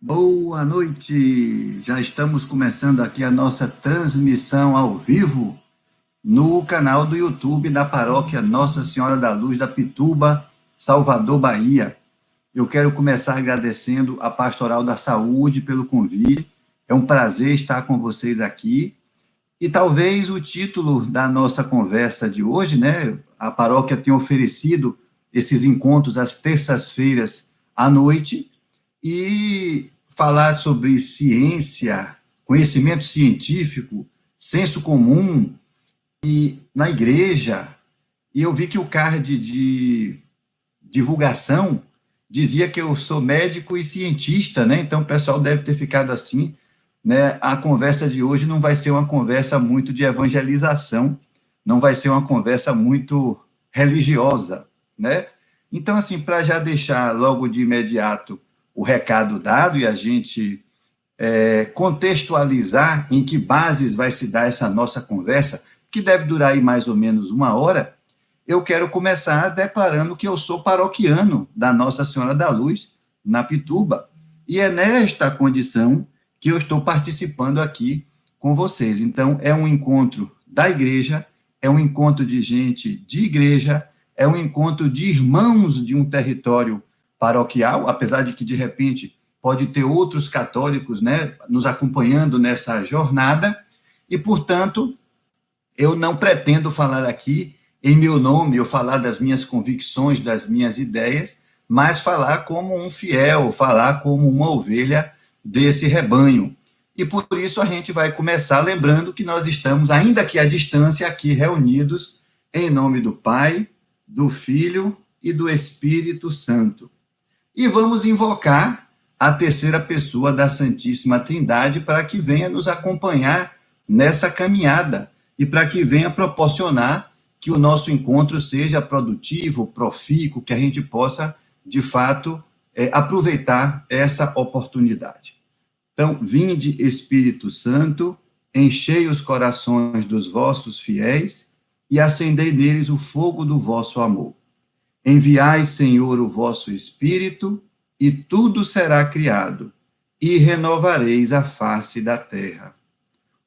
Boa noite! Já estamos começando aqui a nossa transmissão ao vivo no canal do YouTube da Paróquia Nossa Senhora da Luz da Pituba, Salvador, Bahia. Eu quero começar agradecendo a Pastoral da Saúde pelo convite. É um prazer estar com vocês aqui. E talvez o título da nossa conversa de hoje, né? A paróquia tem oferecido esses encontros às terças-feiras à noite, e falar sobre ciência, conhecimento científico, senso comum e na igreja. E eu vi que o card de divulgação dizia que eu sou médico e cientista, né? Então o pessoal deve ter ficado assim, né? A conversa de hoje não vai ser uma conversa muito de evangelização, não vai ser uma conversa muito religiosa, né? Então, assim, para já deixar logo de imediato o recado dado e a gente contextualizar em que bases vai se dar essa nossa conversa, que deve durar aí mais ou menos uma hora, eu quero começar declarando que eu sou paroquiano da Nossa Senhora da Luz, na Pituba, e é nesta condição que eu estou participando aqui com vocês. Então, é um encontro da igreja, é um encontro de gente de igreja, é um encontro de irmãos de um território paroquial, apesar de que, de repente, pode ter outros católicos, né, nos acompanhando nessa jornada, e, portanto, eu não pretendo falar aqui em meu nome, eu falar das minhas convicções, das minhas ideias, mas falar como um fiel, falar como uma ovelha desse rebanho. E por isso a gente vai começar lembrando que nós estamos, ainda que à distância, aqui reunidos em nome do Pai, do Filho e do Espírito Santo. E vamos invocar a terceira pessoa da Santíssima Trindade para que venha nos acompanhar nessa caminhada e para que venha proporcionar que o nosso encontro seja produtivo, profícuo, que a gente possa, de fato, aproveitar essa oportunidade. Então, vinde, Espírito Santo, enchei os corações dos vossos fiéis e acendei neles o fogo do vosso amor. Enviai, Senhor, o vosso Espírito, e tudo será criado, e renovareis a face da terra.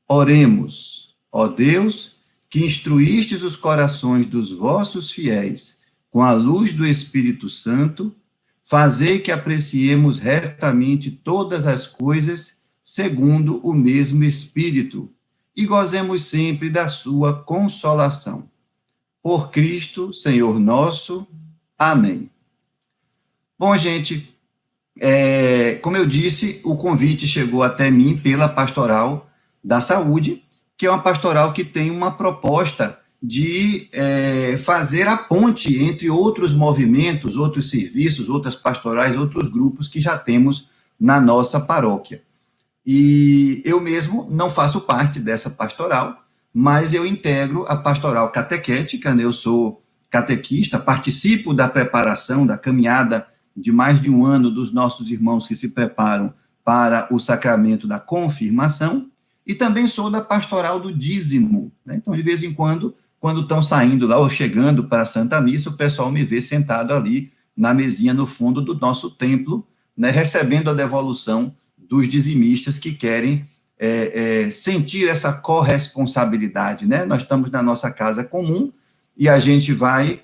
Oremos, ó Deus, que instruístes os corações dos vossos fiéis com a luz do Espírito Santo, fazei que apreciemos retamente todas as coisas segundo o mesmo Espírito, e gozemos sempre da sua consolação. Por Cristo, Senhor nosso. Amém. Bom, gente, como eu disse, o convite chegou até mim pela Pastoral da Saúde, que é uma pastoral que tem uma proposta de fazer a ponte entre outros movimentos, outros serviços, outras pastorais, outros grupos que já temos na nossa paróquia. E eu mesmo não faço parte dessa pastoral, mas eu integro a pastoral catequética, né? Eu sou catequista, participo da preparação, da caminhada de mais de um ano dos nossos irmãos que se preparam para o sacramento da confirmação, e também sou da pastoral do dízimo, né? Então, de vez em quando estão saindo lá ou chegando para a Santa Missa, o pessoal me vê sentado ali na mesinha no fundo do nosso templo, né, recebendo a devolução dos dizimistas que querem sentir essa corresponsabilidade, né? Nós estamos na nossa casa comum e a gente vai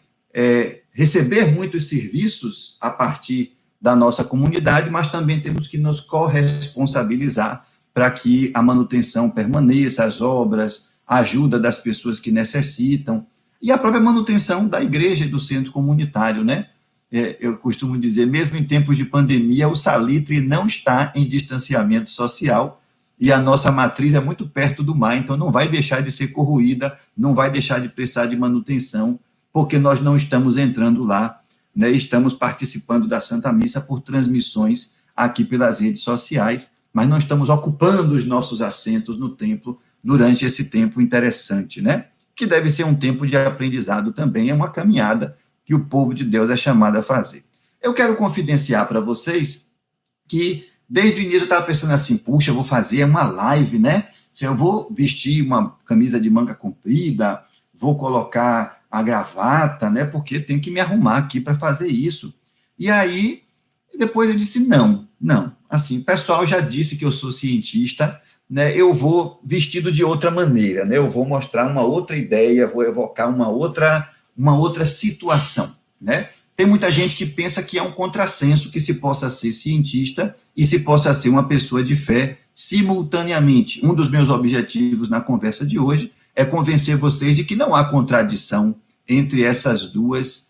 receber muitos serviços a partir da nossa comunidade, mas também temos que nos corresponsabilizar para que a manutenção permaneça, as obras, a ajuda das pessoas que necessitam, e a própria manutenção da igreja e do centro comunitário, né? Eu costumo dizer, mesmo em tempos de pandemia, o Salitre não está em distanciamento social, e a nossa matriz é muito perto do mar, então não vai deixar de ser corroída, não vai deixar de precisar de manutenção, porque nós não estamos entrando lá, né? Estamos participando da Santa Missa por transmissões aqui pelas redes sociais, mas não estamos ocupando os nossos assentos no templo durante esse tempo interessante, né? Que deve ser um tempo de aprendizado também, é uma caminhada que o povo de Deus é chamado a fazer. Eu quero confidenciar para vocês que, desde o início, eu estava pensando assim, puxa, eu vou fazer uma live, né? Eu vou vestir uma camisa de manga comprida, vou colocar a gravata, né? Porque tem que me arrumar aqui para fazer isso. E aí, depois eu disse, não. assim, o pessoal já disse que eu sou cientista, né? Eu vou vestido de outra maneira, né? Eu vou mostrar uma outra ideia, vou evocar uma outra situação, né? Tem muita gente que pensa que é um contrassenso que se possa ser cientista e se possa ser uma pessoa de fé simultaneamente. Um dos meus objetivos na conversa de hoje é convencer vocês de que não há contradição entre essas duas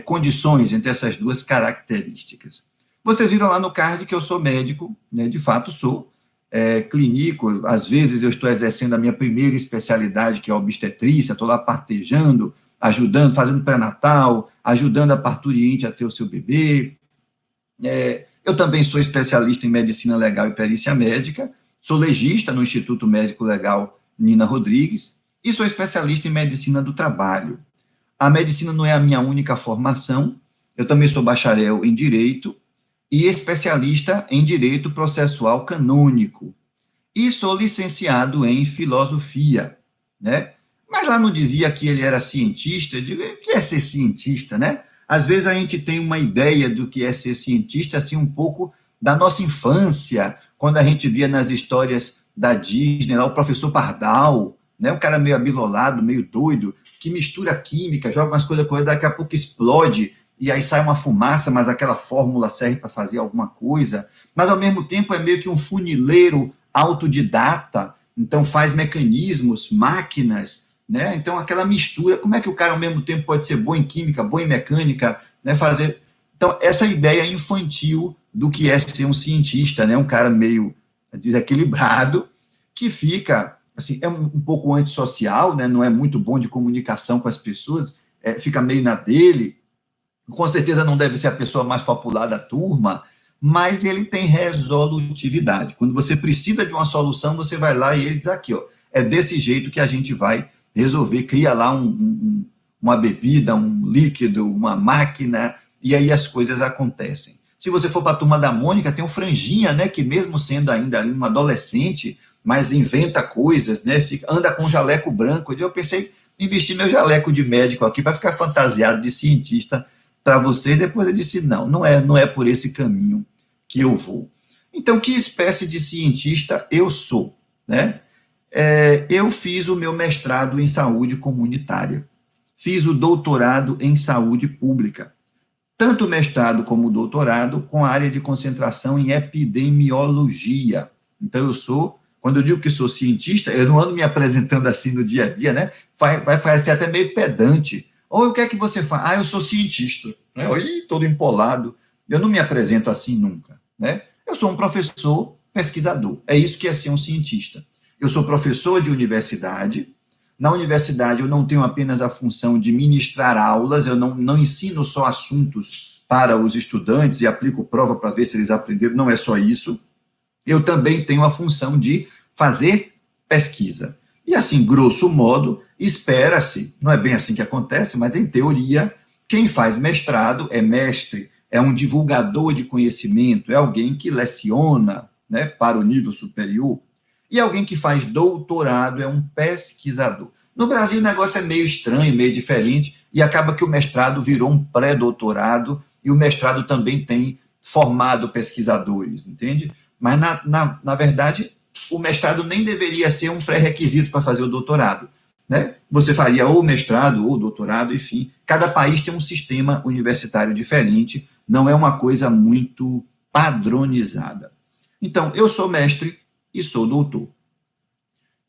condições, entre essas duas características. Vocês viram lá no card que eu sou médico, né? De fato sou, clínico, às vezes eu estou exercendo a minha primeira especialidade, que é a obstetrícia, estou lá partejando, ajudando, fazendo pré-natal, ajudando a parturiente a ter o seu bebê. Eu também sou especialista em medicina legal e perícia médica, sou legista no Instituto Médico Legal Nina Rodrigues e sou especialista em medicina do trabalho. A medicina não é a minha única formação, eu também sou bacharel em direito e especialista em direito processual canônico. E sou licenciado em filosofia, né? Mas lá não dizia que ele era cientista, eu digo, o que é ser cientista, né? Às vezes a gente tem uma ideia do que é ser cientista, assim, um pouco da nossa infância, quando a gente via nas histórias da Disney, lá o professor Pardal, né? Um cara meio abilolado, meio doido, que mistura química, joga umas coisas, daqui a pouco explode, e aí sai uma fumaça, mas aquela fórmula serve para fazer alguma coisa. Mas, ao mesmo tempo, é meio que um funileiro autodidata, então faz mecanismos, máquinas, né? Então aquela mistura, como é que o cara ao mesmo tempo pode ser bom em química, bom em mecânica, né? Fazer, então essa ideia infantil do que é ser um cientista, né? Um cara meio desequilibrado que fica assim, é um pouco antissocial, né? Não é muito bom de comunicação com as pessoas, fica meio na dele, com certeza não deve ser a pessoa mais popular da turma, mas ele tem resolutividade. Quando você precisa de uma solução, você vai lá e ele diz aqui, ó, é desse jeito que a gente vai resolver, cria lá uma bebida, um líquido, uma máquina, e aí as coisas acontecem. Se você for para a turma da Mônica, tem o Franjinha, né, que mesmo sendo ainda um adolescente, mas inventa coisas, né, anda com um jaleco branco. Eu pensei em vestir meu jaleco de médico aqui para ficar fantasiado de cientista para você, e depois eu disse, não é por esse caminho que eu vou. Então, que espécie de cientista eu sou, né? Eu fiz o meu mestrado em saúde comunitária, fiz o doutorado em saúde pública, tanto o mestrado como o doutorado com a área de concentração em epidemiologia. Então, quando eu digo que sou cientista, eu não ando me apresentando assim no dia a dia, né? Vai parecer até meio pedante. Ou o que é que você faz? Eu sou cientista. Né? Todo empolado. Eu não me apresento assim nunca. Né? Eu sou um professor pesquisador. É isso que é ser um cientista. Eu sou professor de universidade. Na universidade, eu não tenho apenas a função de ministrar aulas, eu não ensino só assuntos para os estudantes e aplico prova para ver se eles aprenderam, não é só isso. Eu também tenho a função de fazer pesquisa. E assim, grosso modo, espera-se, não é bem assim que acontece, mas em teoria, quem faz mestrado é mestre, é um divulgador de conhecimento, é alguém que leciona, né, para o nível superior, e alguém que faz doutorado é um pesquisador. No Brasil o negócio é meio estranho, meio diferente, e acaba que o mestrado virou um pré-doutorado, e o mestrado também tem formado pesquisadores, entende? Mas, na verdade, o mestrado nem deveria ser um pré-requisito para fazer o doutorado. Né? Você faria ou mestrado ou doutorado, enfim. Cada país tem um sistema universitário diferente, não é uma coisa muito padronizada. Então, eu sou mestre e sou doutor.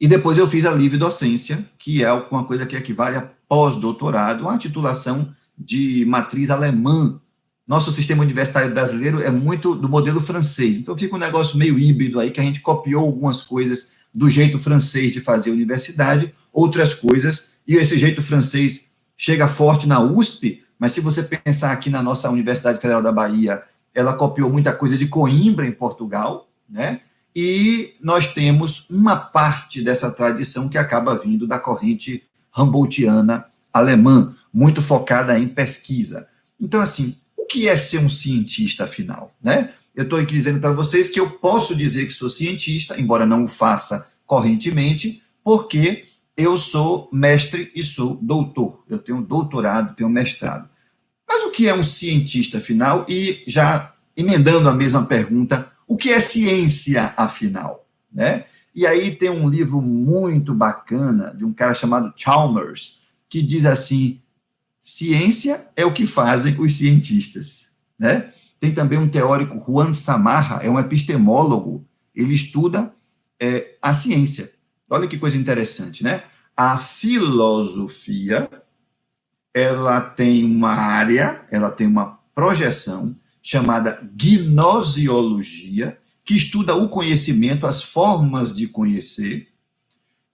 E depois eu fiz a livre docência, que é uma coisa que equivale a pós-doutorado, uma titulação de matriz alemã. Nosso sistema universitário brasileiro é muito do modelo francês, então fica um negócio meio híbrido aí, que a gente copiou algumas coisas do jeito francês de fazer universidade, outras coisas, e esse jeito francês chega forte na USP, mas se você pensar aqui na nossa Universidade Federal da Bahia, ela copiou muita coisa de Coimbra, em Portugal, né? E nós temos uma parte dessa tradição que acaba vindo da corrente Humboldtiana alemã, muito focada em pesquisa. Então, assim, o que é ser um cientista, afinal? Né? Eu estou aqui dizendo para vocês que eu posso dizer que sou cientista, embora não o faça correntemente, porque eu sou mestre e sou doutor. Eu tenho doutorado, tenho mestrado. Mas o que é um cientista, afinal? E já emendando a mesma pergunta, O que é ciência, afinal? Né? E aí tem um livro muito bacana de um cara chamado Chalmers, que diz assim, ciência é o que fazem os cientistas. Né? Tem também um teórico, Juan Samarra, é um epistemólogo, ele estuda a ciência. Olha que coisa interessante, né? A filosofia, ela tem uma área, ela tem uma projeção chamada gnosiologia, que estuda o conhecimento, as formas de conhecer,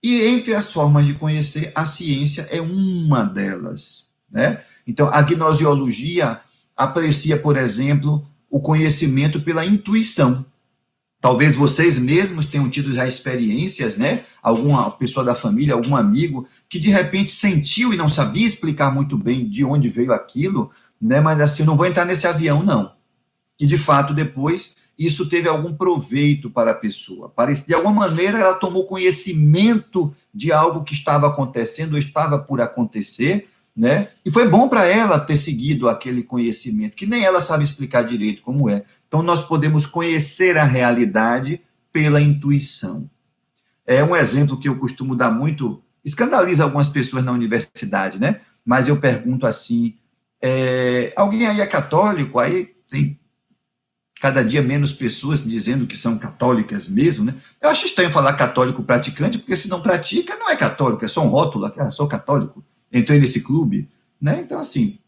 e entre as formas de conhecer, a ciência é uma delas. Né? Então, a gnosiologia aprecia, por exemplo, o conhecimento pela intuição. Talvez vocês mesmos tenham tido já experiências, né? Alguma pessoa da família, algum amigo, que de repente sentiu e não sabia explicar muito bem de onde veio aquilo, né? Mas assim, eu não vou entrar nesse avião, não. E de fato, depois, isso teve algum proveito para a pessoa. De alguma maneira, ela tomou conhecimento de algo que estava acontecendo, ou estava por acontecer, né? E foi bom para ela ter seguido aquele conhecimento, que nem ela sabe explicar direito como é. Então, nós podemos conhecer a realidade pela intuição. É um exemplo que eu costumo dar muito, escandaliza algumas pessoas na universidade, né? Mas eu pergunto assim, alguém aí é católico? Aí tem cada dia menos pessoas dizendo que são católicas mesmo, né? Eu acho estranho falar católico praticante, porque se não pratica, não é católico, é só um rótulo, sou católico, entrei nesse clube, né? Então, assim,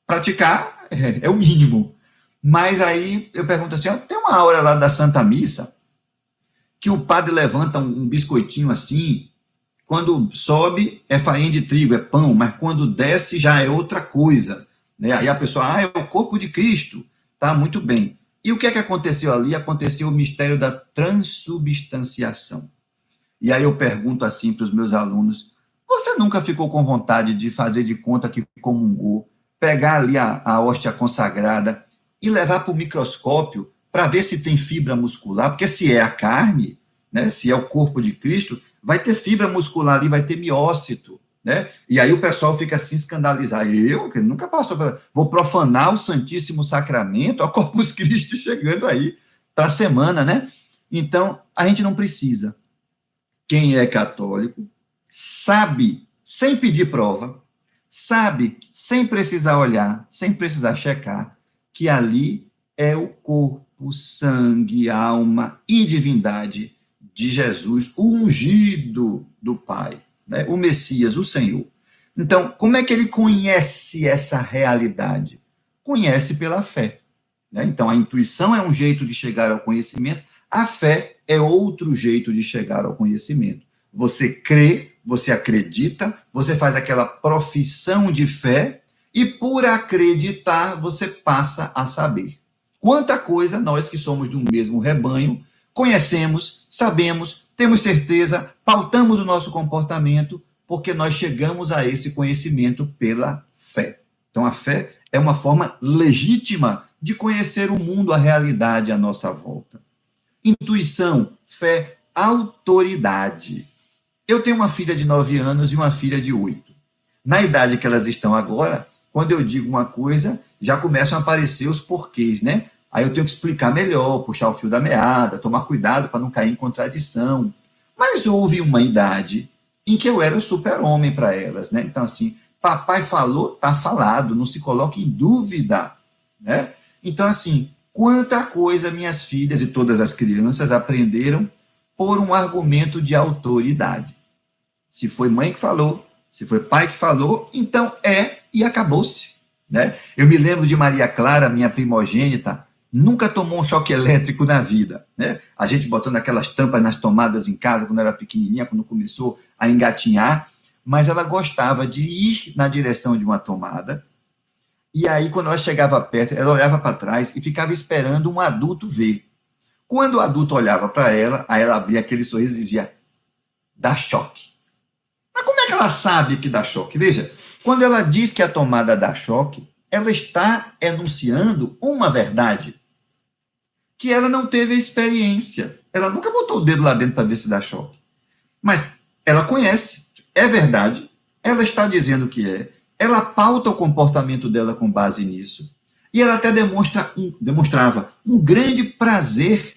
praticar é o mínimo. Mas aí eu pergunto assim, tem uma hora lá da Santa Missa que o padre levanta um biscoitinho assim, quando sobe é farinha de trigo, é pão, mas quando desce já é outra coisa. Né? Aí a pessoa, é o corpo de Cristo. Tá, muito bem. E o que é que aconteceu ali? Aconteceu o mistério da transubstanciação. E aí eu pergunto assim para os meus alunos, você nunca ficou com vontade de fazer de conta que comungou, pegar ali a hóstia consagrada e levar para o microscópio para ver se tem fibra muscular? Porque se é a carne, né, se é o corpo de Cristo, vai ter fibra muscular ali, vai ter miócito. Né? E aí o pessoal fica assim escandalizado. Eu, que nunca passou vou profanar o Santíssimo Sacramento, a Corpus Christi chegando aí para a semana, né? Então, a gente não precisa. Quem é católico sabe, sem pedir prova, sabe, sem precisar olhar, sem precisar checar, que ali é o corpo, sangue, alma e divindade de Jesus, o ungido do Pai, né? O Messias, o Senhor. Então, como é que ele conhece essa realidade? Conhece pela fé. Né? Então, a intuição é um jeito de chegar ao conhecimento, a fé é outro jeito de chegar ao conhecimento. Você crê, você acredita, você faz aquela profissão de fé e, por acreditar, você passa a saber. Quanta coisa nós que somos do mesmo rebanho conhecemos, sabemos, temos certeza, pautamos o nosso comportamento, porque nós chegamos a esse conhecimento pela fé. Então, a fé é uma forma legítima de conhecer o mundo, a realidade à nossa volta. Intuição, fé, autoridade. Eu tenho uma filha de 9 anos e uma filha de 8. Na idade que elas estão agora, quando eu digo uma coisa, já começam a aparecer os porquês, né? Aí eu tenho que explicar melhor, puxar o fio da meada, tomar cuidado para não cair em contradição. Mas houve uma idade em que eu era o super-homem para elas, né? Então, assim, papai falou, tá falado, não se coloque em dúvida, né? Então, assim, quanta coisa minhas filhas e todas as crianças aprenderam por um argumento de autoridade. Se foi mãe que falou, se foi pai que falou, então e acabou-se. Né? Eu me lembro de Maria Clara, minha primogênita, nunca tomou um choque elétrico na vida. Né? A gente botando aquelas tampas nas tomadas em casa quando era pequenininha, quando começou a engatinhar, mas ela gostava de ir na direção de uma tomada, e aí, quando ela chegava perto, ela olhava para trás e ficava esperando um adulto ver. Quando o adulto olhava para ela, aí ela abria aquele sorriso e dizia, dá choque. Mas como é que ela sabe que dá choque? Veja, quando ela diz que a tomada dá choque, ela está enunciando uma verdade que ela não teve experiência. Ela nunca botou o dedo lá dentro para ver se dá choque. Mas ela conhece, é verdade, ela está dizendo que ela pauta o comportamento dela com base nisso, e ela até demonstrava um grande prazer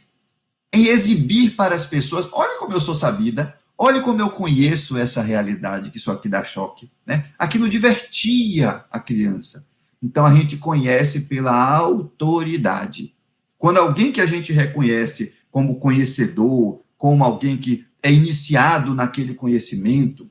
em exibir para as pessoas, olha como eu sou sabida, olha como eu conheço essa realidade, que isso aqui dá choque, né? Aquilo divertia a criança. Então a gente conhece pela autoridade. Quando alguém que a gente reconhece como conhecedor, como alguém que é iniciado naquele conhecimento,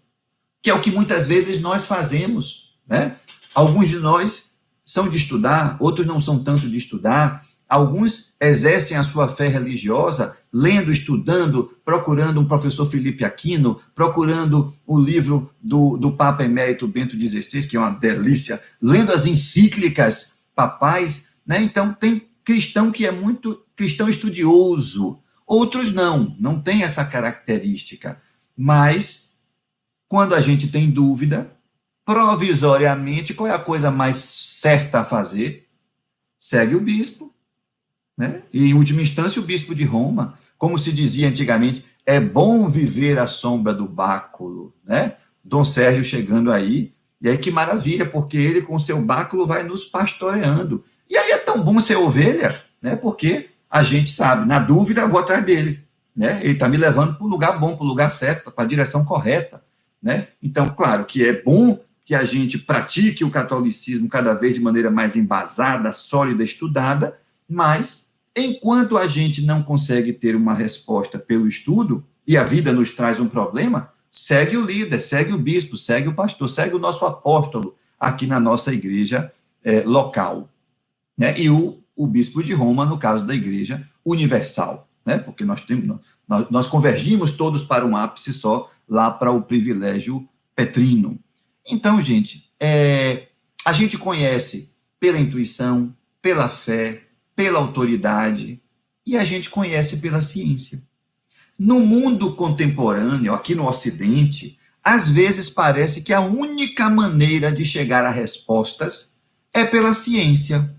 que é o que muitas vezes nós fazemos, né? Alguns de nós são de estudar, outros não são tanto de estudar, alguns exercem a sua fé religiosa lendo, estudando, procurando um professor Felipe Aquino, procurando o livro do Papa Emérito Bento XVI, que é uma delícia, lendo as encíclicas papais, né? Então, tem cristão que é muito cristão estudioso, outros não tem essa característica, mas quando a gente tem dúvida, provisoriamente, qual é a coisa mais certa a fazer? Segue o bispo, né? E, em última instância, o bispo de Roma, como se dizia antigamente, é bom viver à sombra do báculo, né? Dom Sérgio chegando aí, e aí que maravilha, porque ele com seu báculo vai nos pastoreando. E aí é tão bom ser ovelha, né? Porque a gente sabe, na dúvida, eu vou atrás dele, né? Ele está me levando para o lugar bom, para o lugar certo, para a direção correta, né? Então, claro que é bom que a gente pratique o catolicismo cada vez de maneira mais embasada, sólida, estudada, mas enquanto a gente não consegue ter uma resposta pelo estudo, e a vida nos traz um problema, segue o líder, segue o bispo, segue o pastor, segue o nosso apóstolo aqui na nossa igreja local, né? E o bispo de Roma, no caso da igreja universal, né? Porque nós convergimos todos para um ápice só, lá para o privilégio petrino. Então, gente, a gente conhece pela intuição, pela fé, pela autoridade, e a gente conhece pela ciência. No mundo contemporâneo, aqui no Ocidente, às vezes parece que a única maneira de chegar a respostas é pela ciência.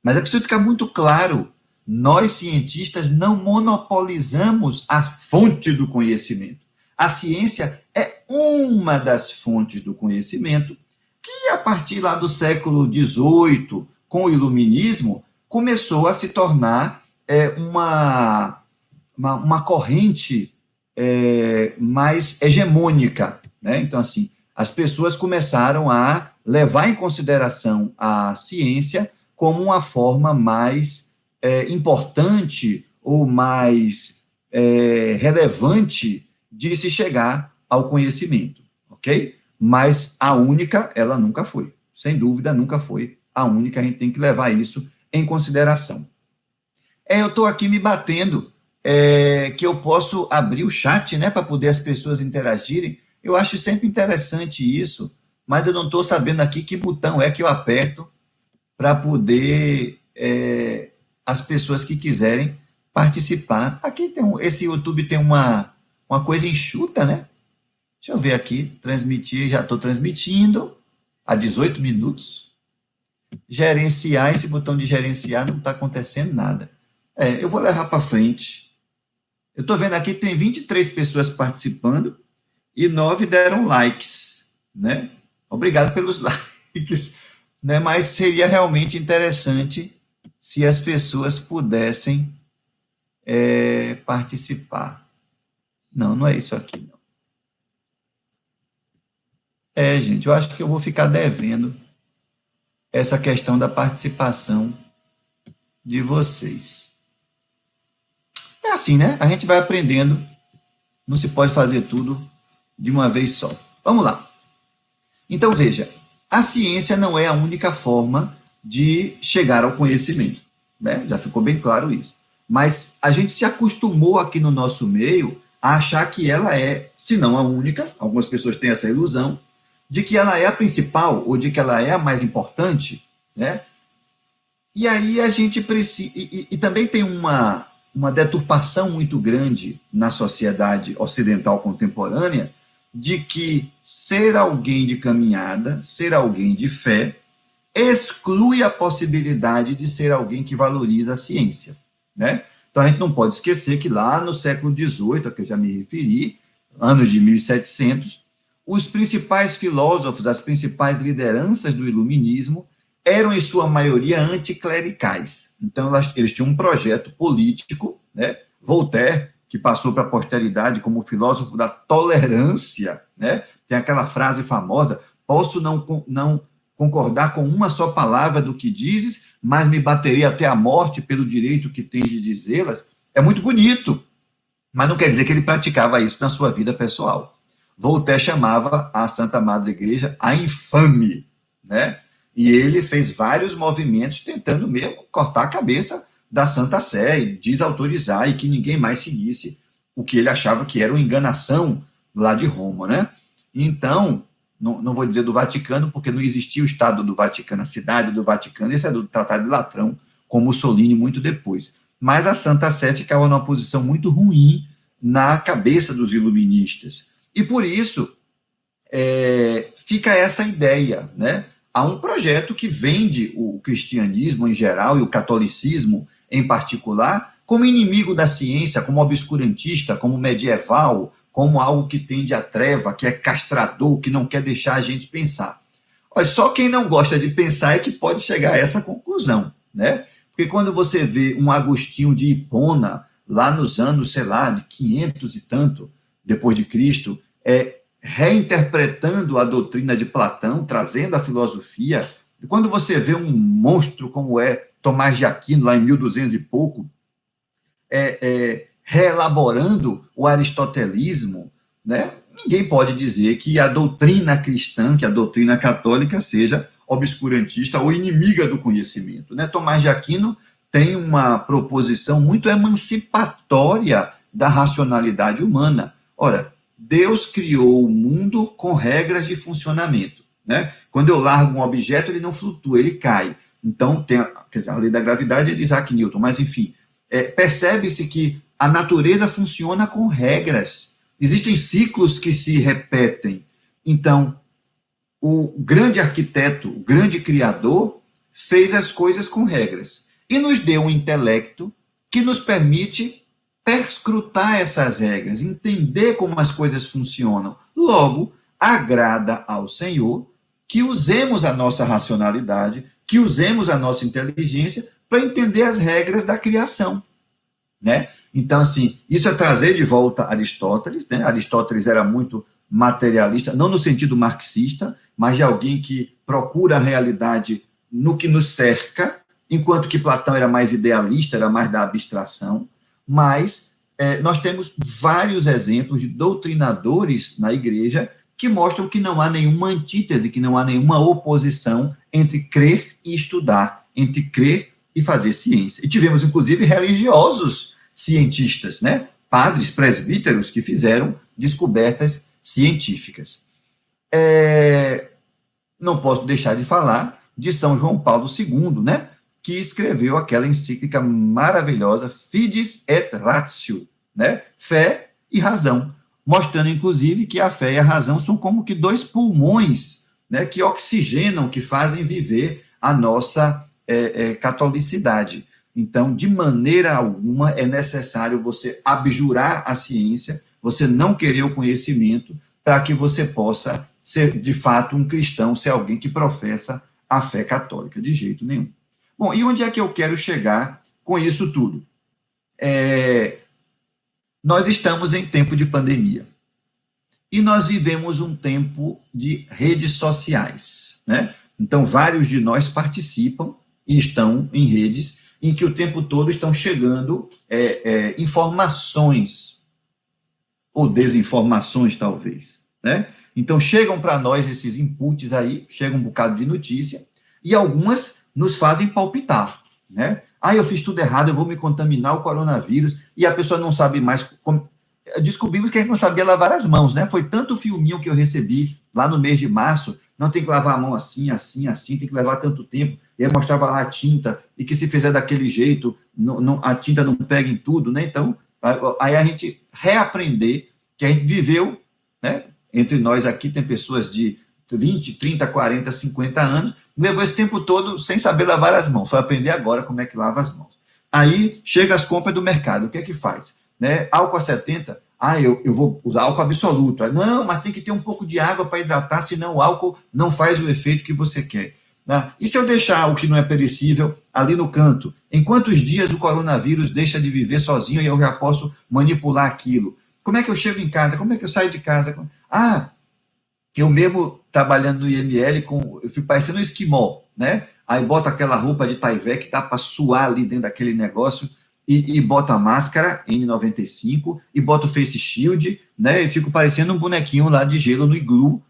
Mas é preciso ficar muito claro, nós cientistas não monopolizamos a fonte do conhecimento. A ciência é uma das fontes do conhecimento que, a partir lá do século XVIII, com o iluminismo, começou a se tornar uma corrente mais hegemônica, né? Então, assim, as pessoas começaram a levar em consideração a ciência como uma forma mais importante ou mais relevante de se chegar ao conhecimento, ok? Mas a única, ela nunca foi. Sem dúvida, nunca foi a única. A gente tem que levar isso em consideração. Eu estou aqui me batendo que eu posso abrir o chat, né, para poder as pessoas interagirem. Eu acho sempre interessante isso, mas eu não estou sabendo aqui que botão é que eu aperto para poder as pessoas que quiserem participar. Aqui esse YouTube tem uma coisa enxuta, né? Deixa eu ver aqui, transmitir, já estou transmitindo há 18 minutos. Gerenciar, esse botão de gerenciar não está acontecendo nada. Eu vou levar para frente. Eu estou vendo aqui que tem 23 pessoas participando e 9 deram likes, né? Obrigado pelos likes, né? Mas seria realmente interessante se as pessoas pudessem participar. Não é isso aqui, não. Gente, eu acho que eu vou ficar devendo essa questão da participação de vocês. É assim, né? A gente vai aprendendo, não se pode fazer tudo de uma vez só. Vamos lá. Então, veja, a ciência não é a única forma de chegar ao conhecimento, né? Já ficou bem claro isso. Mas a gente se acostumou aqui no nosso meio a achar que ela é, se não a única, algumas pessoas têm essa ilusão, de que ela é a principal ou de que ela é a mais importante, né? E aí a gente precisa... E também tem uma deturpação muito grande na sociedade ocidental contemporânea de que ser alguém de caminhada, ser alguém de fé, exclui a possibilidade de ser alguém que valoriza a ciência, né? Então, a gente não pode esquecer que lá no século XVIII, a que eu já me referi, anos de 1700, os principais filósofos, as principais lideranças do iluminismo eram, em sua maioria, anticlericais. Então, eles tinham um projeto político, né, Voltaire, que passou para a posteridade como filósofo da tolerância, né? Tem aquela frase famosa: posso não concordar com uma só palavra do que dizes, mas me baterei até a morte pelo direito que tens de dizê-las. É muito bonito, mas não quer dizer que ele praticava isso na sua vida pessoal. Voltaire chamava a Santa Madre Igreja a infame, né? E ele fez vários movimentos tentando mesmo cortar a cabeça da Santa Sé e desautorizar e que ninguém mais seguisse o que ele achava que era uma enganação lá de Roma, né? Então, não vou dizer do Vaticano, porque não existia o Estado do Vaticano, a cidade do Vaticano, esse é do Tratado de Latrão, com Mussolini muito depois. Mas a Santa Sé ficava numa posição muito ruim na cabeça dos iluministas. E por isso, fica essa ideia, né? Há um projeto que vende o cristianismo em geral e o catolicismo em particular como inimigo da ciência, como obscurantista, como medieval, como algo que tende à treva, que é castrador, que não quer deixar a gente pensar. Olha, só quem não gosta de pensar é que pode chegar a essa conclusão, né? Porque quando você vê um Agostinho de Hipona, lá nos anos, sei lá, de 500 e tanto, depois de Cristo, reinterpretando a doutrina de Platão, trazendo a filosofia, quando você vê um monstro como é Tomás de Aquino, lá em 1200 e pouco, reelaborando o aristotelismo, né? Ninguém pode dizer que a doutrina cristã, que a doutrina católica seja obscurantista ou inimiga do conhecimento, né? Tomás de Aquino tem uma proposição muito emancipatória da racionalidade humana. Ora, Deus criou o mundo com regras de funcionamento, né? Quando eu largo um objeto, ele não flutua, ele cai. Então, tem a lei da gravidade de Isaac Newton, mas, enfim, percebe-se que a natureza funciona com regras. Existem ciclos que se repetem. Então, o grande arquiteto, o grande criador, fez as coisas com regras e nos deu um intelecto que nos permite perscrutar essas regras, entender como as coisas funcionam. Logo, agrada ao Senhor que usemos a nossa racionalidade, que usemos a nossa inteligência para entender as regras da criação, né? Então, assim, isso é trazer de volta Aristóteles, né? Aristóteles era muito materialista, não no sentido marxista, mas de alguém que procura a realidade no que nos cerca, enquanto que Platão era mais idealista, era mais da abstração. Mas nós temos vários exemplos de doutrinadores na igreja que mostram que não há nenhuma antítese, que não há nenhuma oposição entre crer e estudar, entre crer e fazer ciência. E tivemos, inclusive, religiosos cientistas, né? Padres, presbíteros que fizeram descobertas científicas. Não posso deixar de falar de São João Paulo II, né? Que escreveu aquela encíclica maravilhosa, Fides et Ratio, né? Fé e razão, mostrando, inclusive, que a fé e a razão são como que dois pulmões, né? Que oxigenam, que fazem viver a nossa catolicidade. Então, de maneira alguma, é necessário você abjurar a ciência, você não querer o conhecimento, para que você possa ser, de fato, um cristão, ser alguém que professa a fé católica, de jeito nenhum. Bom, e onde é que eu quero chegar com isso tudo? Nós estamos em tempo de pandemia. E nós vivemos um tempo de redes sociais, né? Então, vários de nós participam e estão em redes em que o tempo todo estão chegando informações, ou desinformações, talvez, né? Então, chegam para nós esses inputs aí, chega um bocado de notícia, e algumas nos fazem palpitar, né? Eu fiz tudo errado, eu vou me contaminar o coronavírus, e a pessoa não sabe mais como... Descobrimos que a gente não sabia lavar as mãos, né? Foi tanto filminho que eu recebi lá no mês de março, não tem que lavar a mão assim, assim, assim, tem que levar tanto tempo, e aí mostrava lá a tinta, e que se fizer daquele jeito, a tinta não pega em tudo, né? Então, aí a gente reaprender que a gente viveu, né? Entre nós aqui tem pessoas de 20, 30, 40, 50 anos, levou esse tempo todo sem saber lavar as mãos, foi aprender agora como é que lava as mãos. Aí chega as compras do mercado, o que é que faz? Né? Álcool a 70, eu vou usar álcool absoluto. Não, mas tem que ter um pouco de água para hidratar, senão o álcool não faz o efeito que você quer. né? E se eu deixar o que não é perecível ali no canto? Em quantos dias o coronavírus deixa de viver sozinho e eu já posso manipular aquilo? Como é que eu chego em casa? Como é que eu saio de casa? Ah, eu mesmo trabalhando no IML, eu fico parecendo um esquimó, né? Aí bota aquela roupa de Taivê que dá para suar ali dentro daquele negócio e bota a máscara N95 e bota o face shield, né? E fico parecendo um bonequinho lá de gelo no iglu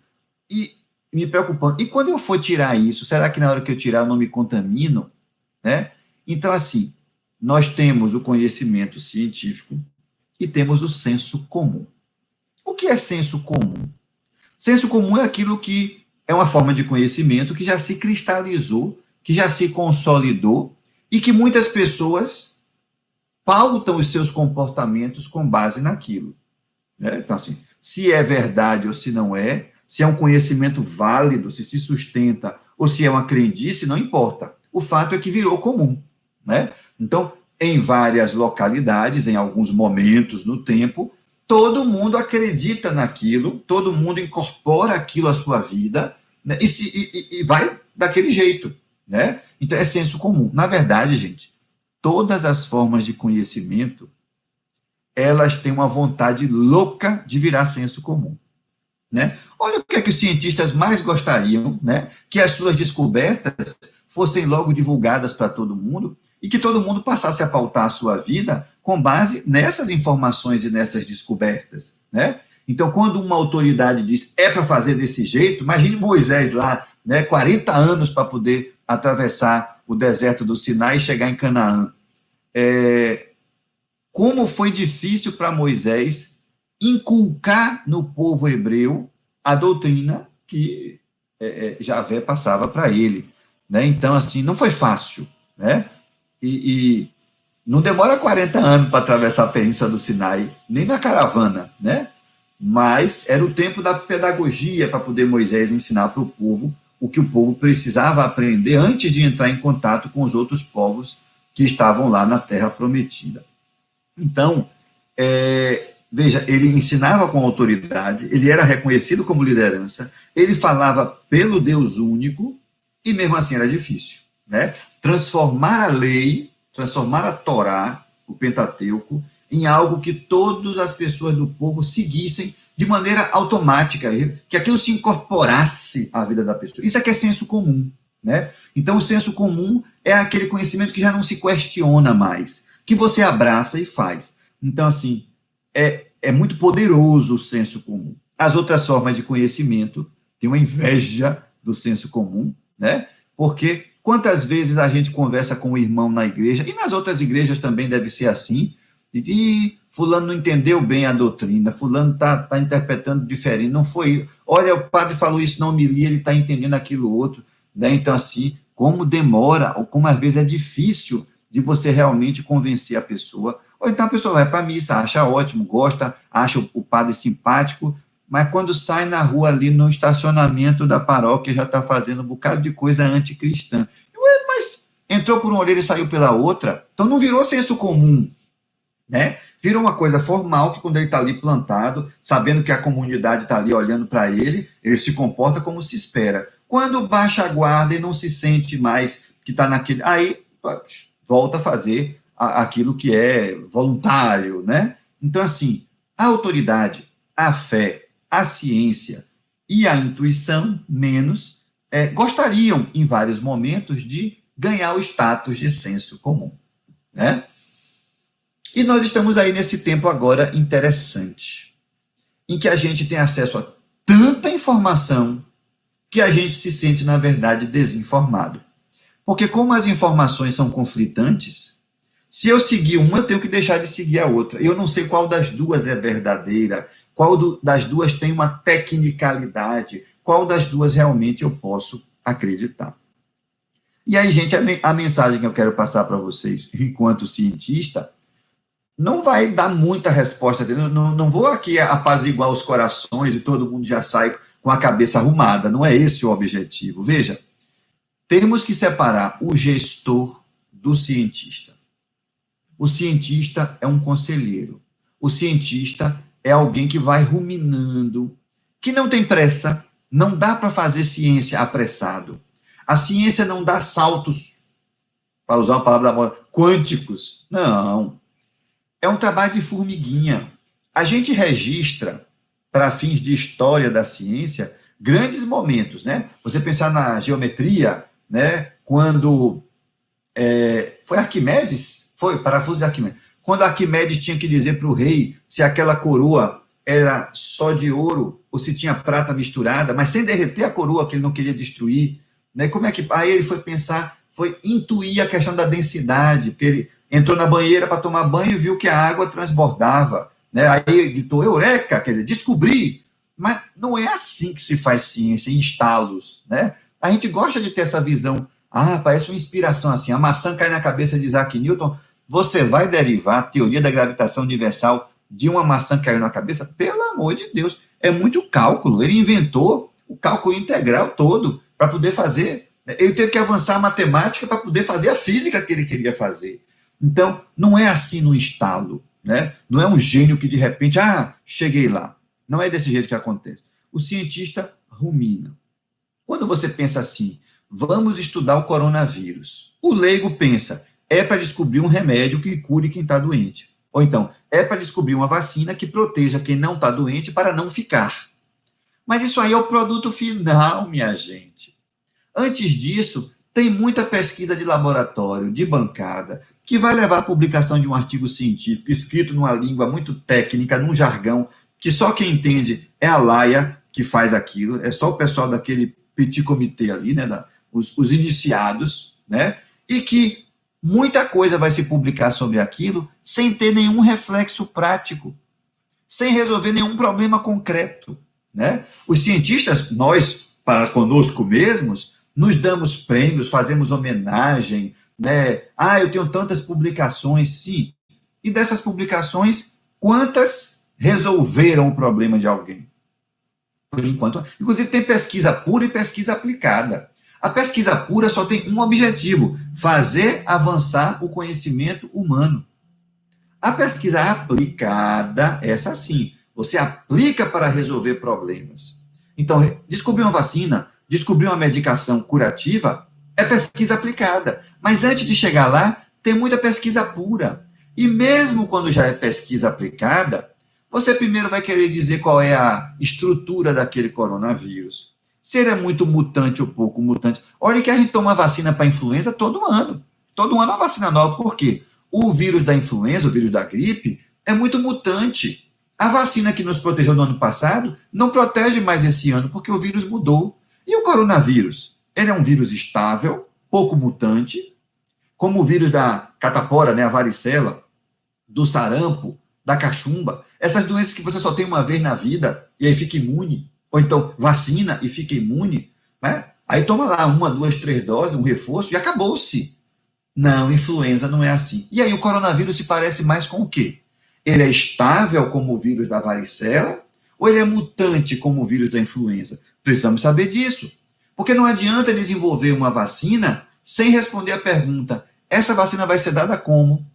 e me preocupando. E quando eu for tirar isso, será que na hora que eu tirar eu não me contamino, né? Então, assim, nós temos o conhecimento científico e temos o senso comum. O que é senso comum? Senso comum é aquilo que é uma forma de conhecimento que já se cristalizou, que já se consolidou e que muitas pessoas pautam os seus comportamentos com base naquilo, né? Então, assim, se é verdade ou se não é, se é um conhecimento válido, se sustenta ou se é uma crendice, não importa. O fato é que virou comum, né? Então, em várias localidades, em alguns momentos no tempo, todo mundo acredita naquilo, todo mundo incorpora aquilo à sua vida, né? E vai daquele jeito, né? Então, é senso comum. Na verdade, gente, todas as formas de conhecimento, elas têm uma vontade louca de virar senso comum, né? Olha o que é que os cientistas mais gostariam, né? Que as suas descobertas fossem logo divulgadas para todo mundo e que todo mundo passasse a pautar a sua vida com base nessas informações e nessas descobertas, né? Então, quando uma autoridade diz é para fazer desse jeito, imagine Moisés lá, né, 40 anos para poder atravessar o deserto do Sinai e chegar em Canaã. Como foi difícil para Moisés inculcar no povo hebreu a doutrina que Javé passava para ele, né? Então, assim, não foi fácil, né? E não demora 40 anos para atravessar a península do Sinai, nem na caravana, né? Mas era o tempo da pedagogia para poder Moisés ensinar para o povo o que o povo precisava aprender antes de entrar em contato com os outros povos que estavam lá na Terra Prometida. Então, veja, ele ensinava com autoridade, ele era reconhecido como liderança, ele falava pelo Deus único, e mesmo assim era difícil, né? Transformar a lei, transformar a Torá, o Pentateuco, em algo que todas as pessoas do povo seguissem de maneira automática, que aquilo se incorporasse à vida da pessoa. Isso é que é senso comum, né? Então, o senso comum é aquele conhecimento que já não se questiona mais, que você abraça e faz. Então, assim, é muito poderoso o senso comum. As outras formas de conhecimento têm uma inveja do senso comum, né? Porque quantas vezes a gente conversa com o irmão na igreja, e nas outras igrejas também deve ser assim, e fulano não entendeu bem a doutrina, fulano está interpretando diferente, não foi, olha, o padre falou isso na homilia, ele está entendendo aquilo outro, né? Então, assim, como demora, ou como às vezes é difícil de você realmente convencer a pessoa, ou então a pessoa vai para a missa, acha ótimo, gosta, acha o padre simpático, mas quando sai na rua ali no estacionamento da paróquia já está fazendo um bocado de coisa anticristã. Ué, mas entrou por uma orelha e saiu pela outra, então não virou senso comum, né? Virou uma coisa formal que quando ele está ali plantado, sabendo que a comunidade está ali olhando para ele, ele se comporta como se espera. Quando baixa a guarda e não se sente mais que está naquele... Aí volta a fazer aquilo que é voluntário, né? Então, assim, a autoridade, a fé, a ciência e a intuição, menos, gostariam, em vários momentos, de ganhar o status de senso comum, né? E nós estamos aí nesse tempo agora interessante, em que a gente tem acesso a tanta informação que a gente se sente, na verdade, desinformado. Porque como as informações são conflitantes, se eu seguir uma, eu tenho que deixar de seguir a outra. Eu não sei qual das duas é verdadeira, qual das duas tem uma tecnicalidade, qual das duas realmente eu posso acreditar. E aí, gente, a mensagem que eu quero passar para vocês, enquanto cientista, não vai dar muita resposta. Não vou aqui apaziguar os corações e todo mundo já sai com a cabeça arrumada. Não é esse o objetivo. Veja, temos que separar o gestor do cientista. O cientista é um conselheiro. O cientista é alguém que vai ruminando, que não tem pressa, não dá para fazer ciência apressado. A ciência não dá saltos, para usar uma palavra da moda, quânticos. Não. É um trabalho de formiguinha. A gente registra, para fins de história da ciência, grandes momentos, né? Você pensar na geometria, né? Quando foi Arquimedes? Foi, parafuso de Arquimedes. Quando Arquimedes tinha que dizer para o rei se aquela coroa era só de ouro ou se tinha prata misturada, mas sem derreter a coroa que ele não queria destruir. Né? Como é que. Aí ele foi pensar, foi intuir a questão da densidade, porque ele entrou na banheira para tomar banho e viu que a água transbordava. Né? Aí ele gritou, eureka, quer dizer, descobri. Mas não é assim que se faz ciência, em estalos. Né? A gente gosta de ter essa visão. Ah, parece uma inspiração assim. A maçã cai na cabeça de Isaac Newton. Você vai derivar a teoria da gravitação universal de uma maçã que caiu na cabeça? Pelo amor de Deus, é muito cálculo. Ele inventou o cálculo integral todo para poder fazer. Ele teve que avançar a matemática para poder fazer a física que ele queria fazer. Então, não é assim no estalo. Né? Não é um gênio que de repente, cheguei lá. Não é desse jeito que acontece. O cientista rumina. Quando você pensa assim, vamos estudar o coronavírus, o leigo pensa, é para descobrir um remédio que cure quem está doente. Ou então, é para descobrir uma vacina que proteja quem não está doente para não ficar. Mas isso aí é o produto final, minha gente. Antes disso, tem muita pesquisa de laboratório, de bancada, que vai levar à publicação de um artigo científico escrito numa língua muito técnica, num jargão, que só quem entende é a laia que faz aquilo, é só o pessoal daquele petit comité ali, né, os iniciados, né, e que muita coisa vai se publicar sobre aquilo sem ter nenhum reflexo prático, sem resolver nenhum problema concreto. Né? Os cientistas, nós, para conosco mesmos, nos damos prêmios, fazemos homenagem, né? Eu tenho tantas publicações, sim. E dessas publicações, quantas resolveram o problema de alguém? Por enquanto. Inclusive, tem pesquisa pura e pesquisa aplicada. A pesquisa pura só tem um objetivo: fazer avançar o conhecimento humano. A pesquisa aplicada, essa sim, você aplica para resolver problemas. Então, descobrir uma vacina, descobrir uma medicação curativa, é pesquisa aplicada. Mas antes de chegar lá, tem muita pesquisa pura. E mesmo quando já é pesquisa aplicada, você primeiro vai querer dizer qual é a estrutura daquele coronavírus. Se ele é muito mutante ou pouco mutante. Olha que a gente toma vacina para influenza todo ano. Todo ano é uma vacina nova. Por quê? O vírus da influenza, o vírus da gripe, é muito mutante. A vacina que nos protegeu no ano passado não protege mais esse ano, porque o vírus mudou. E o coronavírus? Ele é um vírus estável, pouco mutante, como o vírus da catapora, né, a varicela, do sarampo, da cachumba, essas doenças que você só tem uma vez na vida e aí fica imune, ou então vacina e fica imune, né? Aí toma lá 1, 2, 3 doses, um reforço e acabou-se. Não, influenza não é assim. E aí o coronavírus se parece mais com o quê? Ele é estável como o vírus da varicela ou ele é mutante como o vírus da influenza? Precisamos saber disso. Porque não adianta desenvolver uma vacina sem responder a pergunta: essa vacina vai ser dada como?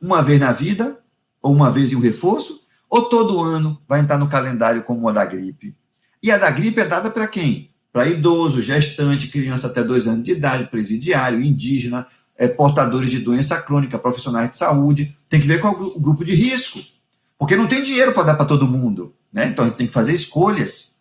Uma vez na vida? Ou uma vez em um reforço? Ou todo ano vai entrar no calendário como a da gripe? E a da gripe é dada para quem? Para idoso, gestante, criança até 2 anos de idade, presidiário, indígena, portadores de doença crônica, profissionais de saúde. Tem que ver com o grupo de risco. Porque não tem dinheiro para dar para todo mundo. Né? Então a gente tem que fazer escolhas.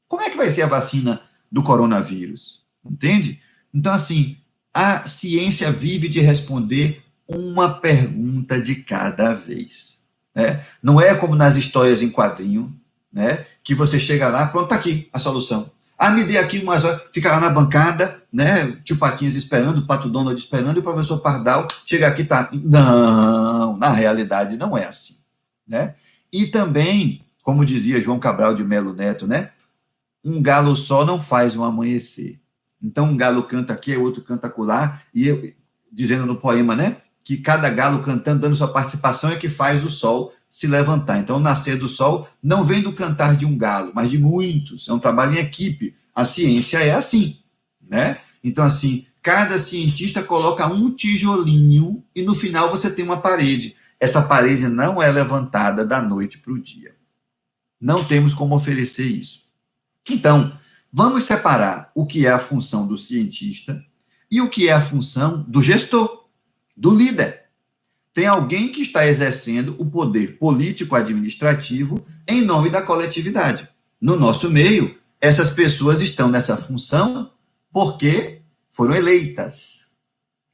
Como é que vai ser a vacina do coronavírus? Entende? Então, assim, a ciência vive de responder uma pergunta de cada vez. Né? Não é como nas histórias em quadrinho, né? Que você chega lá, pronto, está aqui a solução. Me dê aqui umas horas, fica lá na bancada, né? Tio Patinhas esperando, o Pato Donald esperando, e o professor Pardal chega aqui, tá. Não, na realidade não é assim. Né? E também, como dizia João Cabral de Melo Neto, né? Um galo só não faz um amanhecer. Então, um galo canta aqui, outro canta acolá, e dizendo no poema, né? Que cada galo cantando, dando sua participação, é que faz o sol se levantar. Então, o nascer do sol não vem do cantar de um galo, mas de muitos. É um trabalho em equipe. A ciência é assim, né? Então, assim, cada cientista coloca um tijolinho e no final você tem uma parede. Essa parede não é levantada da noite para o dia. Não temos como oferecer isso. Então, Vamos separar o que é a função do cientista e o que é a função do gestor, do líder. Tem alguém que está exercendo o poder político-administrativo em nome da coletividade. No nosso meio, essas pessoas estão nessa função porque foram eleitas,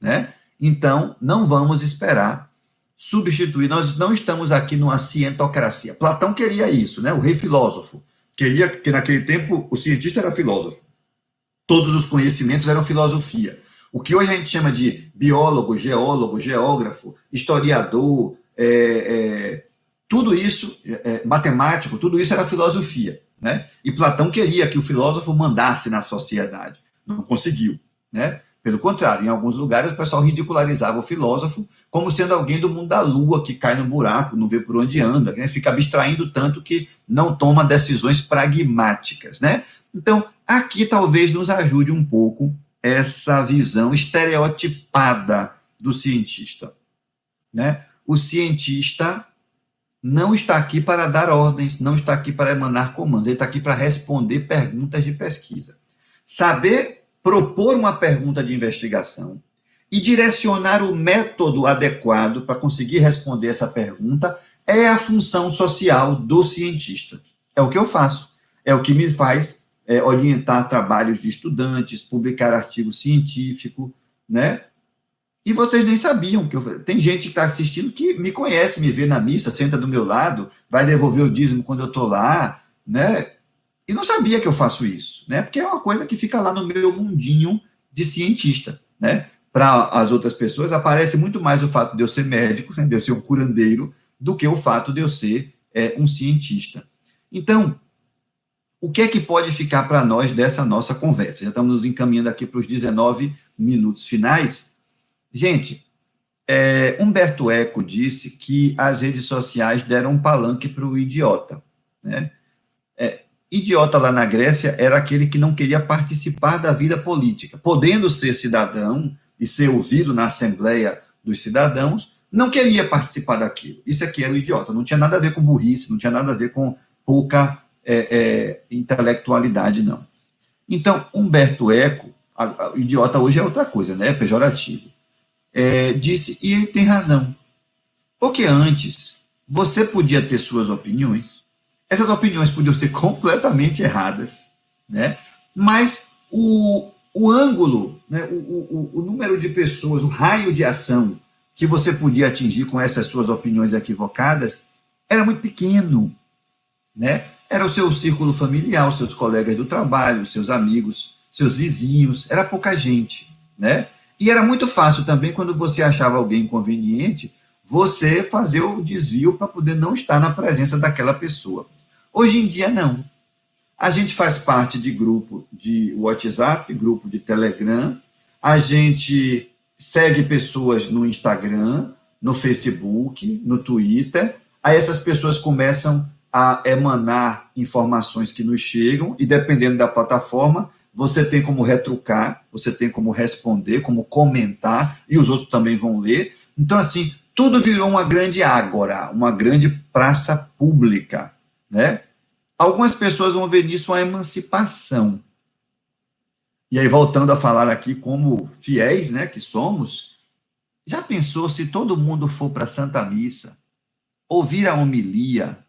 né? Então, não vamos esperar substituir. Nós não estamos aqui numa cientocracia. Platão queria isso, né? O rei filósofo. Queria que naquele tempo o cientista era filósofo. Todos os conhecimentos eram filosofia. O que hoje a gente chama de biólogo, geólogo, geógrafo, historiador, tudo isso, matemático, tudo isso era filosofia, né? E Platão queria que o filósofo mandasse na sociedade. Não conseguiu, né? Pelo contrário, em alguns lugares o pessoal ridicularizava o filósofo como sendo alguém do mundo da lua, que cai no buraco, não vê por onde anda, né? Fica abstraindo tanto que não toma decisões pragmáticas, né? Então, aqui talvez nos ajude um pouco essa visão estereotipada do cientista, né? O cientista não está aqui para dar ordens, não está aqui para emanar comandos, ele está aqui para responder perguntas de pesquisa. Saber propor uma pergunta de investigação e direcionar o método adequado para conseguir responder essa pergunta é a função social do cientista. É o que eu faço, é o que me faz orientar trabalhos de estudantes, publicar artigo científico, né? E vocês nem sabiam que tem gente que está assistindo que me conhece, me vê na missa, senta do meu lado, vai devolver o dízimo quando eu estou lá, né? E não sabia que eu faço isso, né? Porque é uma coisa que fica lá no meu mundinho de cientista, né? Para as outras pessoas aparece muito mais o fato de eu ser médico, né? De eu ser um curandeiro, do que o fato de eu ser um cientista. Então, o que é que pode ficar para nós dessa nossa conversa? Já estamos nos encaminhando aqui para os 19 minutos finais. Gente, Humberto Eco disse que as redes sociais deram um palanque para o idiota, né? Idiota lá na Grécia era aquele que não queria participar da vida política. Podendo ser cidadão e ser ouvido na Assembleia dos Cidadãos, não queria participar daquilo. Isso aqui era o idiota. Não tinha nada a ver com burrice, não tinha nada a ver com pouca intelectualidade, não. Então, Humberto Eco, o idiota hoje é outra coisa, né? É pejorativo. Disse, e ele tem razão. Porque antes, você podia ter suas opiniões, essas opiniões podiam ser completamente erradas, né? Mas o ângulo, né? o número de pessoas, o raio de ação que você podia atingir com essas suas opiniões equivocadas era muito pequeno, né? Era o seu círculo familiar, os seus colegas do trabalho, seus amigos, seus vizinhos, era pouca gente, né? E era muito fácil também, quando você achava alguém inconveniente, você fazer o desvio para poder não estar na presença daquela pessoa. Hoje em dia, não. A gente faz parte de grupo de WhatsApp, grupo de Telegram, a gente segue pessoas no Instagram, no Facebook, no Twitter, aí essas pessoas começam a emanar informações que nos chegam, e dependendo da plataforma, você tem como retrucar, você tem como responder, como comentar, e os outros também vão ler. Então, assim, tudo virou uma grande ágora, uma grande praça pública, né? Algumas pessoas vão ver nisso uma emancipação. E aí, voltando a falar aqui como fiéis, né, que somos, já pensou se todo mundo for para a Santa Missa, ouvir a homilia,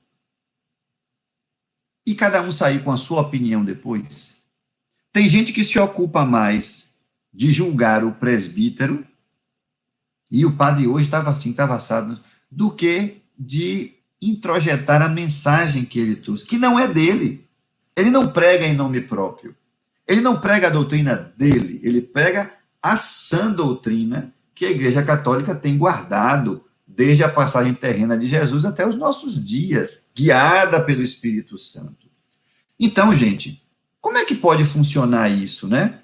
e cada um sair com a sua opinião depois? Tem gente que se ocupa mais de julgar o presbítero, e o padre hoje estava assim, estava assado, do que de introjetar a mensagem que ele trouxe, que não é dele. Ele não prega em nome próprio. Ele não prega a doutrina dele, ele prega a sã doutrina que a Igreja Católica tem guardado desde a passagem terrena de Jesus até os nossos dias, guiada pelo Espírito Santo. Então, gente, como é que pode funcionar isso, né?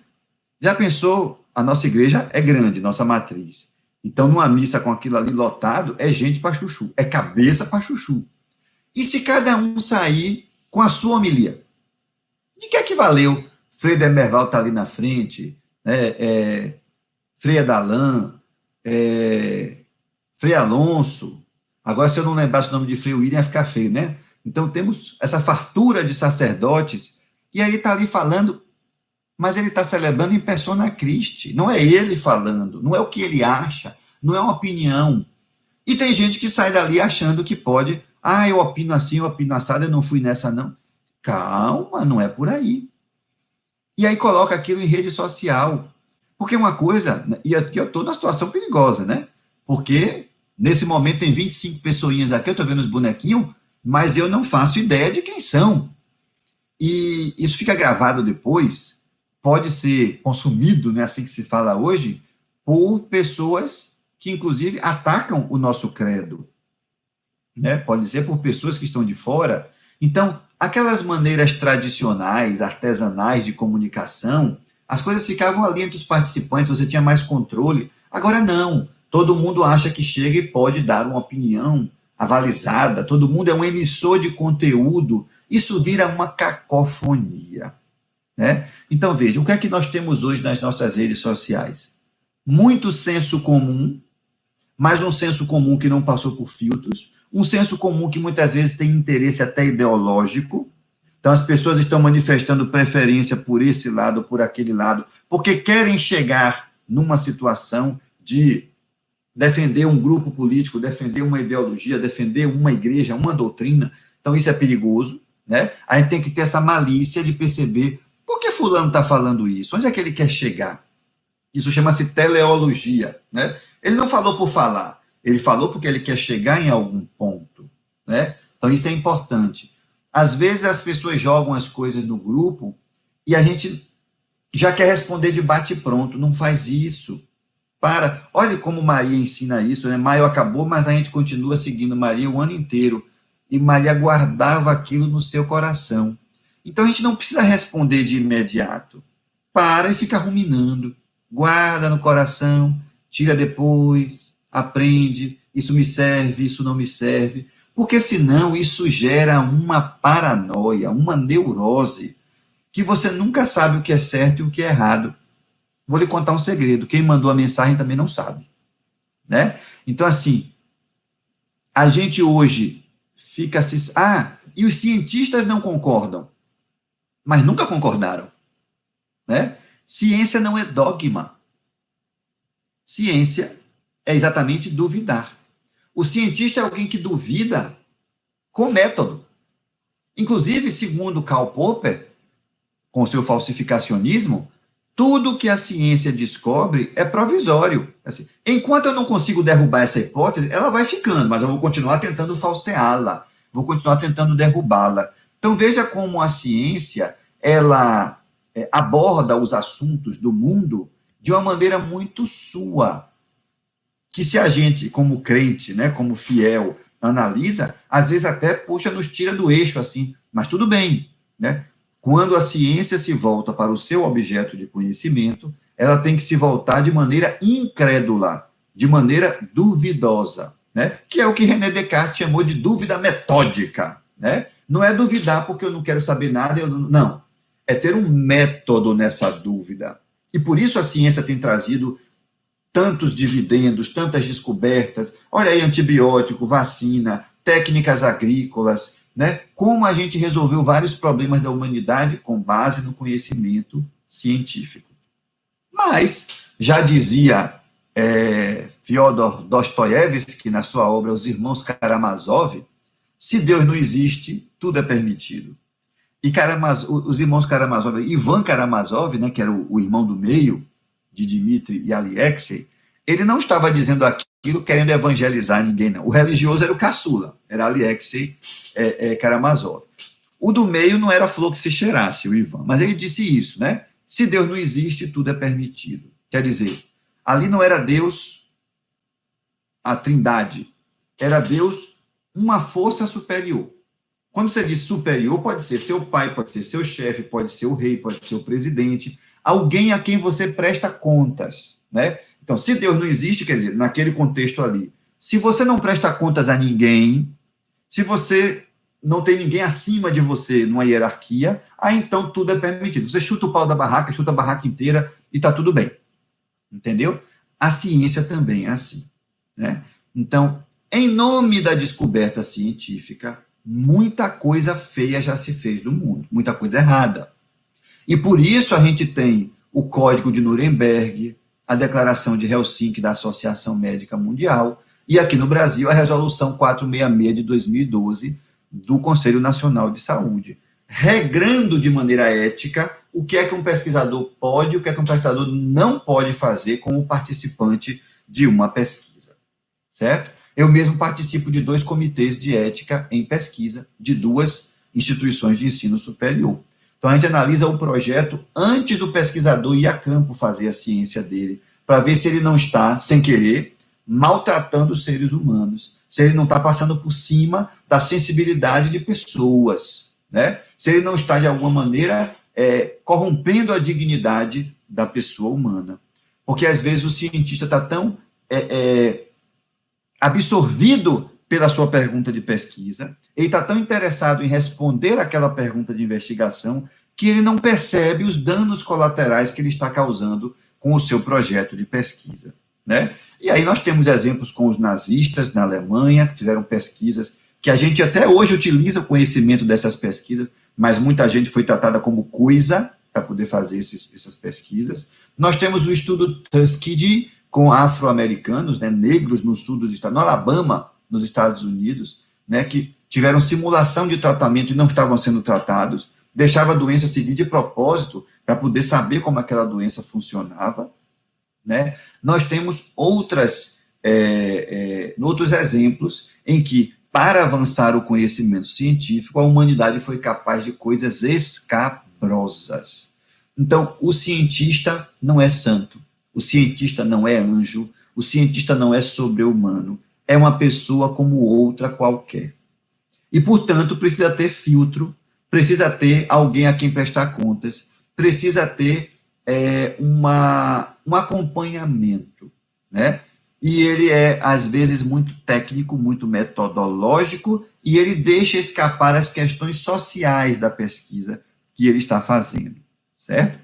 Já pensou? A nossa igreja é grande, nossa matriz. Então, numa missa com aquilo ali lotado, é gente para chuchu, é cabeça para chuchu. E se cada um sair com a sua homilia? De que é que valeu? Frei Demerval está ali na frente, né? Frei Adalan, Frei Alonso. Agora, se eu não lembrasse o nome de Frei William, ia ficar feio, né? Então, temos essa fartura de sacerdotes E aí está ali falando, mas ele está celebrando em persona Christi. Não é ele falando, não é o que ele acha, não é uma opinião. E tem gente que sai dali achando que pode, eu opino assim, eu opino assado, eu não fui nessa não. Calma, não é por aí. E aí coloca aquilo em rede social. Porque uma coisa, e aqui eu estou numa situação perigosa, né? Porque nesse momento tem 25 pessoinhas aqui, eu estou vendo os bonequinhos, mas eu não faço ideia de quem são. E isso fica gravado depois, pode ser consumido, né, assim que se fala hoje, por pessoas que, inclusive, atacam o nosso credo. Né? Pode ser por pessoas que estão de fora. Então, aquelas maneiras tradicionais, artesanais de comunicação, as coisas ficavam ali entre os participantes, você tinha mais controle. Agora não. Todo mundo acha que chega e pode dar uma opinião avalizada, todo mundo é um emissor de conteúdo. Isso vira uma cacofonia. Né? Então, veja, o que é que nós temos hoje nas nossas redes sociais? Muito senso comum, mas um senso comum que não passou por filtros, um senso comum que muitas vezes tem interesse até ideológico. Então, as pessoas estão manifestando preferência por esse lado, por aquele lado, porque querem chegar numa situação de defender um grupo político, defender uma ideologia, defender uma igreja, uma doutrina. Então, isso é perigoso. Né? A gente tem que ter essa malícia de perceber por que fulano está falando isso, onde é que ele quer chegar. Isso chama-se teleologia. Né? Ele não falou por falar, ele falou porque ele quer chegar em algum ponto. Né? Então, isso é importante. Às vezes, as pessoas jogam as coisas no grupo e a gente já quer responder de bate-pronto. Não faz isso. Olha como Maria ensina isso. Né? Maio acabou, mas a gente continua seguindo Maria o ano inteiro. E Maria guardava aquilo no seu coração. Então, a gente não precisa responder de imediato. Para e fica ruminando. Guarda no coração, tira depois, aprende, isso me serve, isso não me serve, porque senão isso gera uma paranoia, uma neurose, que você nunca sabe o que é certo e o que é errado. Vou lhe contar um segredo, quem mandou a mensagem também não sabe. Né? Então, assim, a gente hoje fica assim, e os cientistas não concordam, mas nunca concordaram. Né? Ciência não é dogma. Ciência é exatamente duvidar. O cientista é alguém que duvida com método. Inclusive, segundo Karl Popper, com seu falsificacionismo, tudo que a ciência descobre é provisório. Assim, enquanto eu não consigo derrubar essa hipótese, ela vai ficando, mas eu vou continuar tentando falseá-la, vou continuar tentando derrubá-la. Então, veja como a ciência, ela aborda os assuntos do mundo de uma maneira muito sua, que se a gente, como crente, né, como fiel, analisa, às vezes até, puxa, nos tira do eixo, assim, mas tudo bem, né? Quando a ciência se volta para o seu objeto de conhecimento, ela tem que se voltar de maneira incrédula, de maneira duvidosa, né? Que é o que René Descartes chamou de dúvida metódica, né? Não é duvidar porque eu não quero saber nada, não. É ter um método nessa dúvida. E por isso a ciência tem trazido tantos dividendos, tantas descobertas. Olha aí, antibiótico, vacina, técnicas agrícolas, né? Como a gente resolveu vários problemas da humanidade com base no conhecimento científico. Mas, já dizia Fyodor Dostoiévski, na sua obra Os Irmãos Karamazov, se Deus não existe, tudo é permitido. E os irmãos Karamazov, Ivan Karamazov, né, que era o irmão do meio, de Dmitri e Alexei, ele não estava dizendo aquilo querendo evangelizar ninguém, não. O religioso era o caçula, era Alexei Karamazov. O do meio não era flor que se cheirasse, o Ivan, mas ele disse isso, né? Se Deus não existe, tudo é permitido. Quer dizer, ali não era Deus a trindade, era Deus uma força superior. Quando você diz superior, pode ser seu pai, pode ser seu chefe, pode ser o rei, pode ser o presidente, alguém a quem você presta contas, né? Então, se Deus não existe, quer dizer, naquele contexto ali, se você não presta contas a ninguém, se você não tem ninguém acima de você numa hierarquia, então tudo é permitido. Você chuta o pau da barraca, chuta a barraca inteira e está tudo bem. Entendeu? A ciência também é assim, né? Então, em nome da descoberta científica, muita coisa feia já se fez no mundo, muita coisa errada. E por isso a gente tem o Código de Nuremberg, a Declaração de Helsinki da Associação Médica Mundial, e aqui no Brasil a Resolução 466 de 2012 do Conselho Nacional de Saúde, regrando de maneira ética o que é que um pesquisador pode e o que é que um pesquisador não pode fazer como participante de uma pesquisa, certo? Eu mesmo participo de 2 comitês de ética em pesquisa de 2 instituições de ensino superior. Então, a gente analisa o projeto antes do pesquisador ir a campo fazer a ciência dele, para ver se ele não está, sem querer, maltratando os seres humanos, se ele não está passando por cima da sensibilidade de pessoas, né? Se ele não está, de alguma maneira, corrompendo a dignidade da pessoa humana. Porque, às vezes, o cientista está tão absorvido pela sua pergunta de pesquisa, ele está tão interessado em responder aquela pergunta de investigação que ele não percebe os danos colaterais que ele está causando com o seu projeto de pesquisa, né? E aí nós temos exemplos com os nazistas na Alemanha, que fizeram pesquisas que a gente até hoje utiliza o conhecimento dessas pesquisas, mas muita gente foi tratada como coisa para poder fazer essas pesquisas. Nós temos o estudo Tuskegee com afro-americanos, né, negros no sul dos Estados, no Alabama, nos Estados Unidos, né, que tiveram simulação de tratamento e não estavam sendo tratados, deixava a doença seguir de propósito para poder saber como aquela doença funcionava, né? Nós temos outros exemplos em que, para avançar o conhecimento científico, a humanidade foi capaz de coisas escabrosas. Então, o cientista não é santo, o cientista não é anjo, o cientista não é sobre-humano, é uma pessoa como outra qualquer. E, portanto, precisa ter filtro, precisa ter alguém a quem prestar contas, precisa ter um acompanhamento, né? E ele é, às vezes, muito técnico, muito metodológico, e ele deixa escapar as questões sociais da pesquisa que ele está fazendo, certo?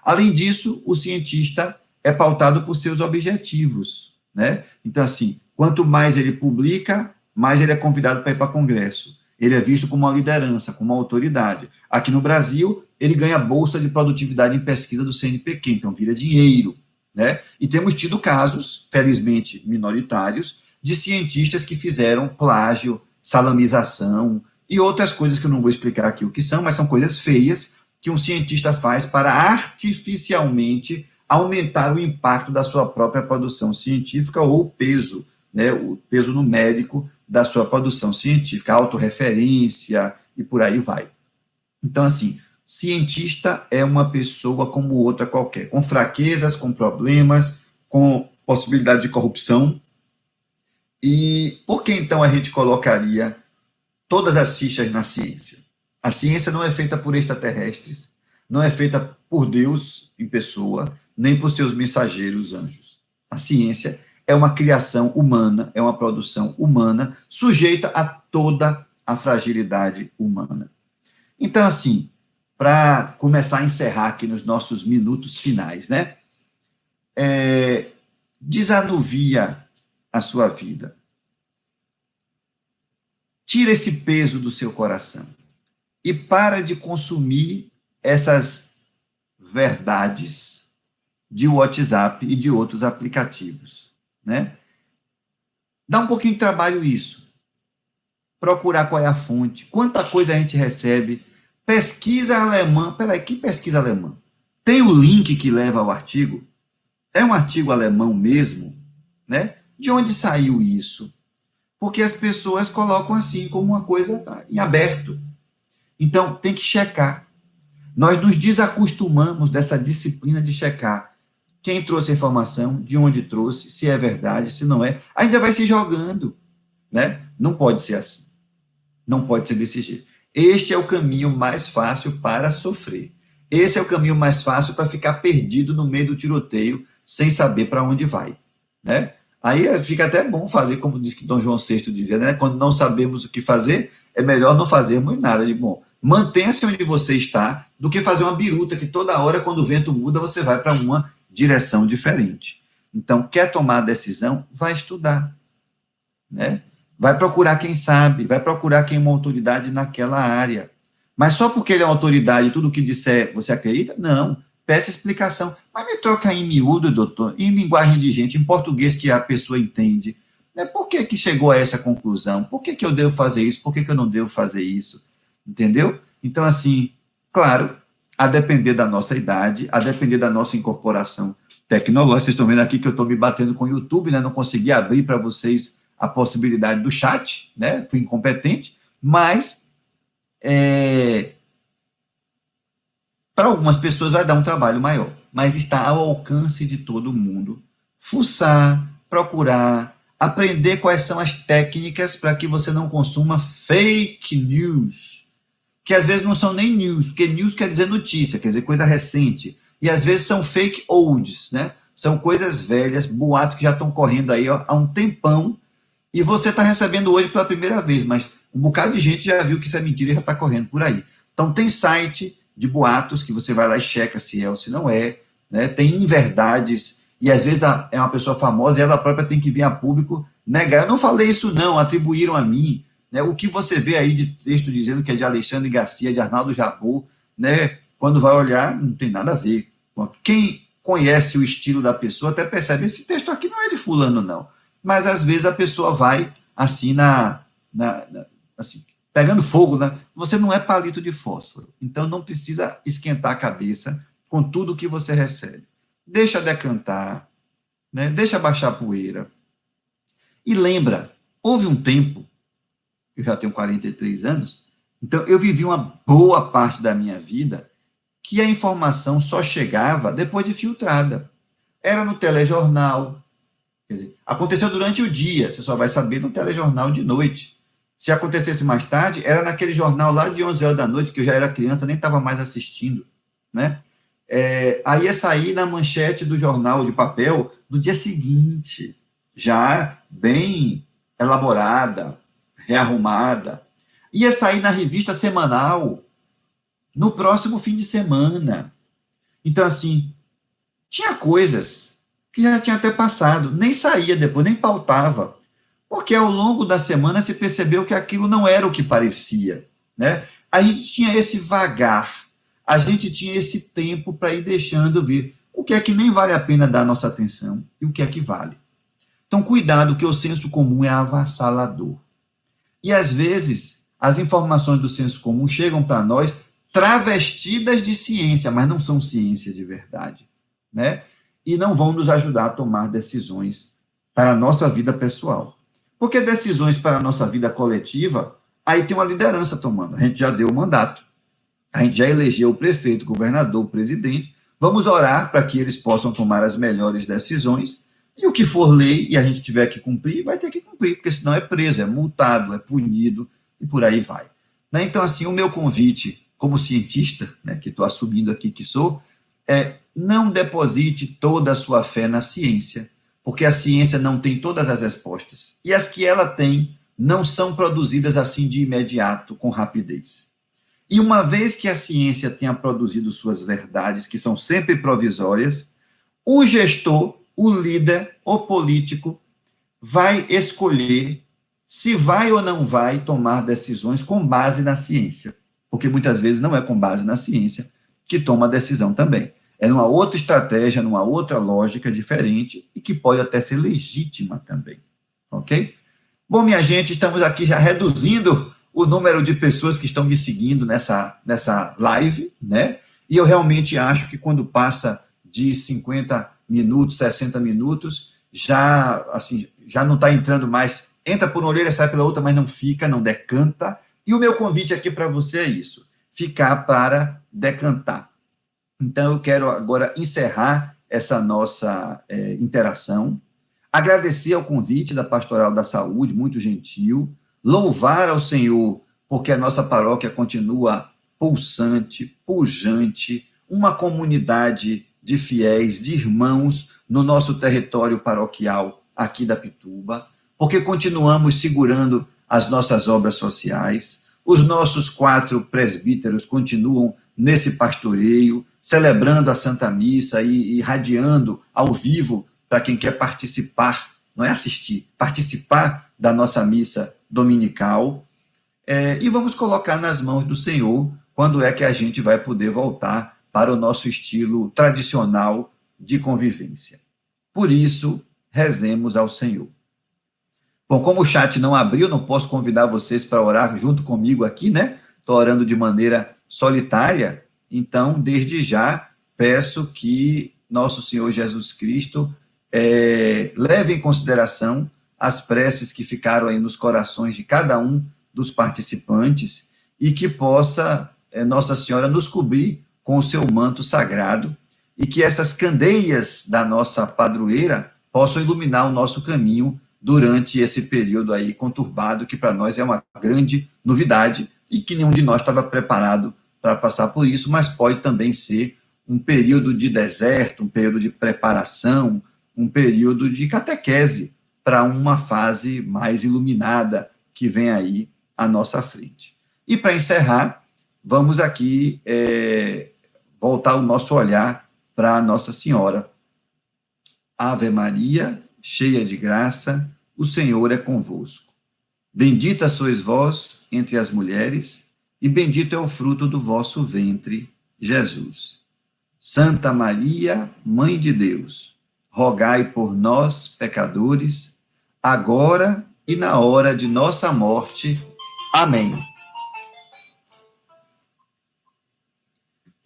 Além disso, o cientista é pautado por seus objetivos, né? Então, assim, quanto mais ele publica, mais ele é convidado para ir para congresso. Ele é visto como uma liderança, como uma autoridade. Aqui no Brasil, ele ganha bolsa de produtividade em pesquisa do CNPq, então vira dinheiro, né? E temos tido casos, felizmente minoritários, de cientistas que fizeram plágio, salamização e outras coisas que eu não vou explicar aqui o que são, mas são coisas feias que um cientista faz para artificialmente aumentar o impacto da sua própria produção científica ou o peso, né, o peso numérico da sua produção científica, autorreferência e por aí vai. Então, assim, cientista é uma pessoa como outra qualquer, com fraquezas, com problemas, com possibilidade de corrupção. E por que, então, a gente colocaria todas as fichas na ciência? A ciência não é feita por extraterrestres, não é feita por Deus em pessoa, nem por seus mensageiros anjos. A ciência é uma criação humana, é uma produção humana, sujeita a toda a fragilidade humana. Então, assim, para começar a encerrar aqui nos nossos minutos finais, né? Desanuvia a sua vida. Tira esse peso do seu coração e para de consumir essas verdades de WhatsApp e de outros aplicativos, né? Dá um pouquinho de trabalho isso. Procurar qual é a fonte, quanta coisa a gente recebe. Pesquisa alemã. Peraí, que pesquisa alemã? Tem o link que leva ao artigo? É um artigo alemão mesmo? Né? De onde saiu isso? Porque as pessoas colocam assim como uma coisa em aberto. Então, tem que checar. Nós nos desacostumamos dessa disciplina de checar quem trouxe a informação, de onde trouxe, se é verdade, se não é. A gente já vai se jogando, né? Não pode ser assim. Não pode ser desse jeito. Este é o caminho mais fácil para sofrer. Esse é o caminho mais fácil para ficar perdido no meio do tiroteio, sem saber para onde vai, né? Aí fica até bom fazer, como diz que Dom João VI dizia, né? Quando não sabemos o que fazer, é melhor não fazermos nada de bom. Mantenha-se onde você está, do que fazer uma biruta que toda hora, quando o vento muda, você vai para uma direção diferente. Então, quer tomar a decisão? Vai estudar, né? Vai procurar quem sabe, vai procurar quem é uma autoridade naquela área. Mas só porque ele é uma autoridade, tudo que disser você acredita? Não. Peça explicação. Mas me troca em miúdo, doutor, em linguagem de gente, em português que a pessoa entende. Né? Por que, que chegou a essa conclusão? Por que, que eu devo fazer isso? Por que, que eu não devo fazer isso? Entendeu? Então, assim, claro, a depender da nossa idade, a depender da nossa incorporação tecnológica, vocês estão vendo aqui que eu estou me batendo com o YouTube, né? Não consegui abrir para vocês a possibilidade do chat, né? Fui incompetente, mas para algumas pessoas vai dar um trabalho maior, mas está ao alcance de todo mundo. Fuçar, procurar, aprender quais são as técnicas para que você não consuma fake news, que às vezes não são nem news, porque news quer dizer notícia, quer dizer coisa recente, e às vezes são fake olds, né? São coisas velhas, boatos que já estão correndo aí ó, há um tempão, e você está recebendo hoje pela primeira vez, mas um bocado de gente já viu que isso é mentira e já está correndo por aí. Então tem site de boatos que você vai lá e checa se é ou se não é, né? Tem inverdades, e às vezes é uma pessoa famosa e ela própria tem que vir a público negar. Eu não falei isso não, atribuíram a mim. Né? O que você vê aí de texto dizendo que é de Alexandre Garcia, de Arnaldo Jabor, né? Quando vai olhar, não tem nada a ver. Quem conhece o estilo da pessoa até percebe, esse texto aqui não é de fulano não. Mas às vezes a pessoa vai assim assim, pegando fogo, né? Você não é palito de fósforo, então não precisa esquentar a cabeça com tudo que você recebe. Deixa decantar, né? Deixa baixar a poeira. E lembra, houve um tempo, eu já tenho 43 anos, então eu vivi uma boa parte da minha vida que a informação só chegava depois de filtrada. Era no telejornal, quer dizer, aconteceu durante o dia, você só vai saber no telejornal de noite. Se acontecesse mais tarde, era naquele jornal lá de 11 horas da noite, que eu já era criança, nem estava mais assistindo, né? Aí ia sair na manchete do jornal de papel no dia seguinte, já bem elaborada, rearrumada. Ia sair na revista semanal no próximo fim de semana. Então, assim, tinha coisas que já tinha até passado, nem saía depois, nem pautava, porque ao longo da semana se percebeu que aquilo não era o que parecia, né? A gente tinha esse vagar, a gente tinha esse tempo para ir deixando vir o que é que nem vale a pena dar nossa atenção e o que é que vale. Então, cuidado, que o senso comum é avassalador. E às vezes as informações do senso comum chegam para nós travestidas de ciência, mas não são ciência de verdade, né? E não vão nos ajudar a tomar decisões para a nossa vida pessoal. Porque decisões para a nossa vida coletiva, aí tem uma liderança tomando. A gente já deu o mandato, a gente já elegeu o prefeito, o governador, o presidente. Vamos orar para que eles possam tomar as melhores decisões. E o que for lei e a gente tiver que cumprir, vai ter que cumprir, porque senão é preso, é multado, é punido e por aí vai. Né? Então, assim, o meu convite como cientista, né, que estou assumindo aqui que sou, é não deposite toda a sua fé na ciência, porque a ciência não tem todas as respostas. E as que ela tem não são produzidas assim de imediato, com rapidez. E uma vez que a ciência tenha produzido suas verdades, que são sempre provisórias, o gestor, o líder, o político, vai escolher se vai ou não vai tomar decisões com base na ciência. Porque muitas vezes não é com base na ciência que toma a decisão também. É numa outra estratégia, numa outra lógica diferente e que pode até ser legítima também. Ok? Bom, minha gente, estamos aqui já reduzindo o número de pessoas que estão me seguindo nessa live, né? E eu realmente acho que quando passa de 50 minutos, 60 minutos, já não está entrando mais, entra por uma orelha, sai pela outra, mas não fica, não decanta. E o meu convite aqui para você é isso, ficar para decantar. Então, eu quero agora encerrar essa nossa interação, agradecer ao convite da Pastoral da Saúde, muito gentil, louvar ao Senhor, porque a nossa paróquia continua pulsante, pujante, uma comunidade de fiéis, de irmãos no nosso território paroquial aqui da Pituba, porque continuamos segurando as nossas obras sociais, os nossos 4 presbíteros continuam nesse pastoreio, celebrando a Santa Missa e irradiando ao vivo para quem quer participar, não é assistir, participar da nossa missa dominical. E vamos colocar nas mãos do Senhor quando é que a gente vai poder voltar para o nosso estilo tradicional de convivência. Por isso, rezemos ao Senhor. Bom, como o chat não abriu, não posso convidar vocês para orar junto comigo aqui, né? Estou orando de maneira solitária, então, desde já, peço que nosso Senhor Jesus Cristo leve em consideração as preces que ficaram aí nos corações de cada um dos participantes e que possa Nossa Senhora nos cobrir com o seu manto sagrado e que essas candeias da nossa padroeira possam iluminar o nosso caminho durante esse período aí conturbado, que para nós é uma grande novidade e que nenhum de nós estava preparado para passar por isso, mas pode também ser um período de deserto, um período de preparação, um período de catequese para uma fase mais iluminada que vem aí à nossa frente. E para encerrar, vamos aqui voltar o nosso olhar para Nossa Senhora. Ave Maria, cheia de graça, o Senhor é convosco. Bendita sois vós entre as mulheres, e bendito é o fruto do vosso ventre, Jesus. Santa Maria, Mãe de Deus, rogai por nós, pecadores, agora e na hora de nossa morte. Amém.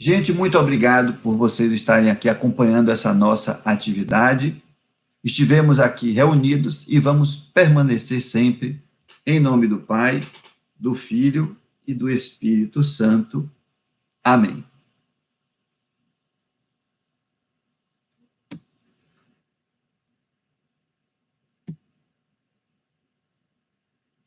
Gente, muito obrigado por vocês estarem aqui acompanhando essa nossa atividade. Estivemos aqui reunidos e vamos permanecer sempre em nome do Pai, do Filho e do Espírito Santo. Amém.